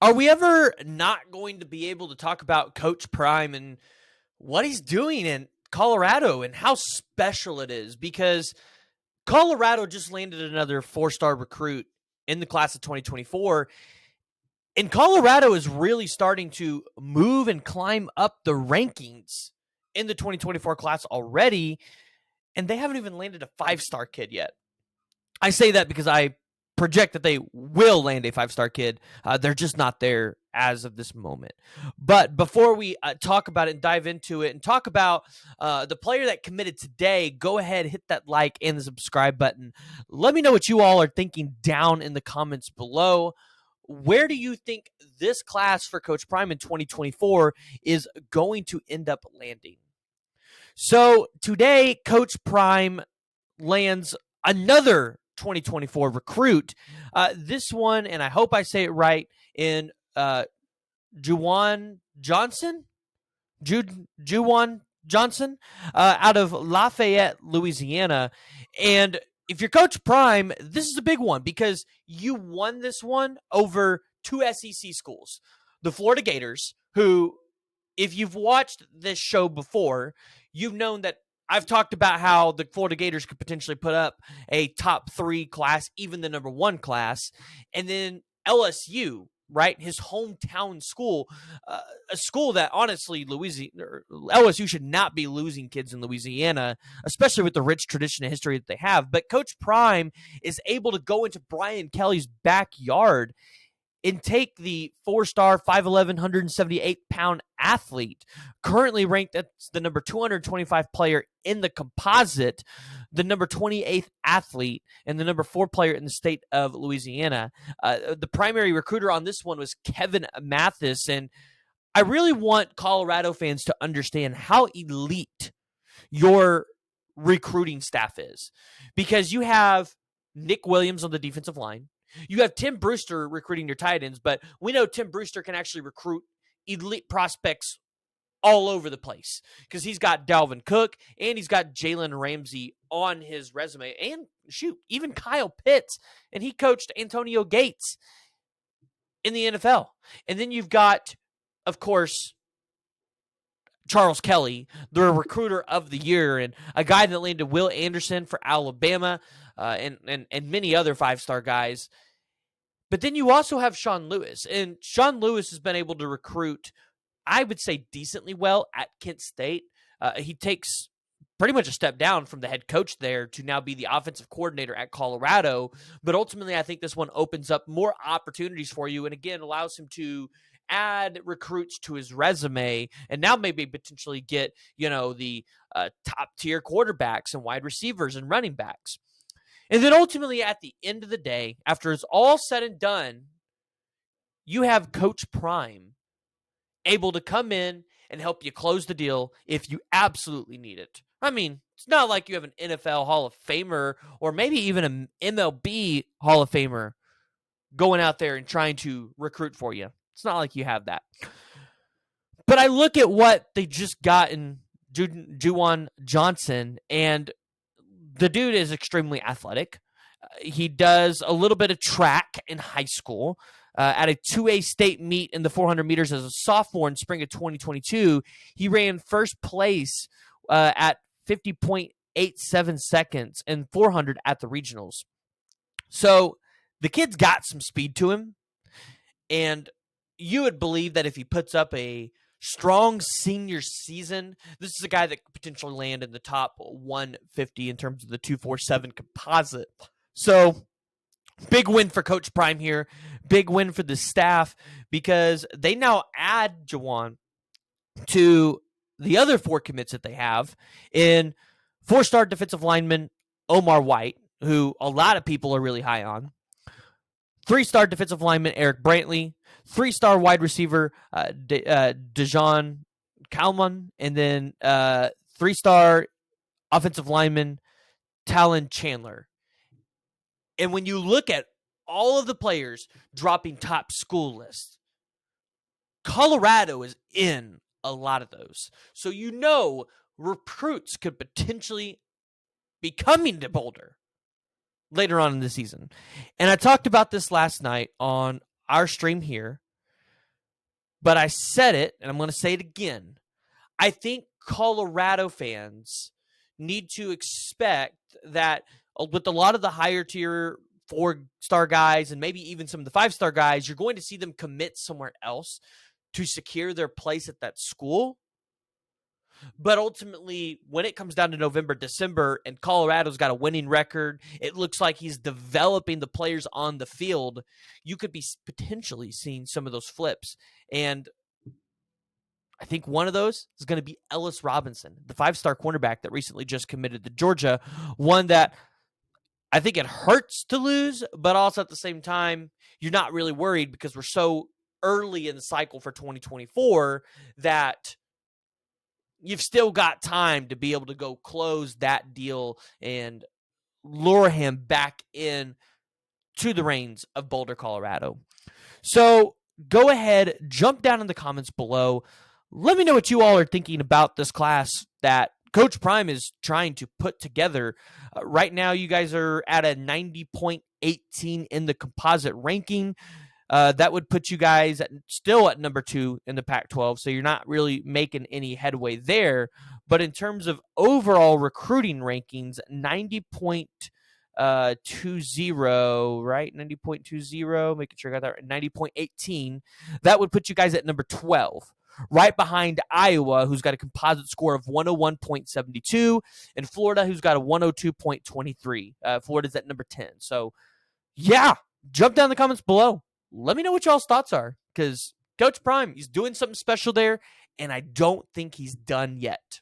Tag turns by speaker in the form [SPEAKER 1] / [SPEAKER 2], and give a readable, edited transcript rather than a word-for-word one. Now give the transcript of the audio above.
[SPEAKER 1] Are we ever not going to be able to talk about Coach Prime and what he's doing in Colorado and how special it is? Because Colorado just landed another 4-star recruit in the class of 2024. And Colorado is really starting to move and climb up the rankings in the 2024 class already. And they haven't even landed a 5-star kid yet. I say that because I project that they will land a 5-star kid. They're just not there as of this moment. But before we talk about it and dive into it and talk about the player that committed today, go ahead, hit that like and the subscribe button. Let me know what you all are thinking down in the comments below. Where do you think this class for Coach Prime in 2024 is going to end up landing? So today, Coach Prime lands another 2024 recruit. This one, and I hope I say it right, in Juwan Johnson? Juwan Johnson out of Lafayette, Louisiana. And if you're Coach Prime, this is a big one because you won this one over two SEC schools. The Florida Gators, who, if you've watched this show before, you've known that I've talked about how the Florida Gators could potentially put up a top 3 class, even the number 1 class. And then LSU, right? His hometown school, a school that honestly LSU should not be losing kids in Louisiana, especially with the rich tradition and history that they have. But Coach Prime is able to go into Brian Kelly's backyard and take the 4-star, 5'11", 178-pound athlete, currently ranked as the number 225 player in the composite, the number 28th athlete, and the number 4 player in the state of Louisiana. The primary recruiter on this one was Kevin Mathis, and I really want Colorado fans to understand how elite your recruiting staff is, because you have Nick Williams on the defensive line. You have Tim Brewster recruiting your tight ends, but we know Tim Brewster can actually recruit elite prospects all over the place because he's got Dalvin Cook and he's got Jalen Ramsey on his resume. And shoot, even Kyle Pitts, and he coached Antonio Gates in the NFL. And then you've got, of course, Charles Kelly, the recruiter of the year, and a guy that landed Will Anderson for Alabama, and many other 5-star guys. But then you also have Sean Lewis, and Sean Lewis has been able to recruit, I would say, decently well at Kent State. He takes pretty much a step down from the head coach there to now be the offensive coordinator at Colorado. But ultimately, I think this one opens up more opportunities for you, and again, allows him to add recruits to his resume, and now maybe potentially get, the top tier quarterbacks and wide receivers and running backs. And then ultimately, at the end of the day, after it's all said and done, you have Coach Prime able to come in and help you close the deal if you absolutely need it. I mean, it's not like you have an NFL Hall of Famer or maybe even an MLB Hall of Famer going out there and trying to recruit for you. It's not like you have that. But I look at what they just got in Juwan Johnson, and the dude is extremely athletic. He does a little bit of track in high school. At a 2A state meet in the 400 meters as a sophomore in spring of 2022, he ran first place at 50.87 seconds and 400 at the regionals. So the kid's got some speed to him, and you would believe that if he puts up a strong senior season, this is a guy that could potentially land in the top 150 in terms of the 247 composite. So big win for Coach Prime here. Big win for the staff because they now add Juwan to the other 4 commits that they have in 4-star defensive lineman Omar White, who a lot of people are really high on. 3-star defensive lineman Eric Brantley, 3-star wide receiver Dejon Kalman, and then 3-star offensive lineman Talon Chandler. And when you look at all of the players dropping top school lists, Colorado is in a lot of those. So recruits could potentially be coming to Boulder later on in the season. And I talked about this last night on our stream here, But I said it, and I'm going to say it again. I think Colorado fans need to expect that with a lot of the higher tier 4-star guys and maybe even some of the 5-star guys, you're going to see them commit somewhere else to secure their place at that school. But ultimately, when it comes down to November, December, and Colorado's got a winning record, it looks like he's developing the players on the field. You could be potentially seeing some of those flips. And I think one of those is going to be Ellis Robinson, the 5-star cornerback that recently just committed to Georgia. One that I think it hurts to lose, but also at the same time, you're not really worried because we're so early in the cycle for 2024 that you've still got time to be able to go close that deal and lure him back in to the reins of Boulder, Colorado. So go ahead, jump down in the comments below. Let me know what you all are thinking about this class that Coach Prime is trying to put together. Right now, you guys are at a 90.18 in the composite ranking. That would put you guys still at number 2 in the Pac-12, so you're not really making any headway there. But in terms of overall recruiting rankings, 90.20, right? 90.20, making sure I got that right, 90.18. That would put you guys at number 12, right behind Iowa, who's got a composite score of 101.72, and Florida, who's got a 102.23. Florida's at number 10. So, yeah, jump down in the comments below. Let me know what y'all's thoughts are, because Coach Prime, he's doing something special there, and I don't think he's done yet.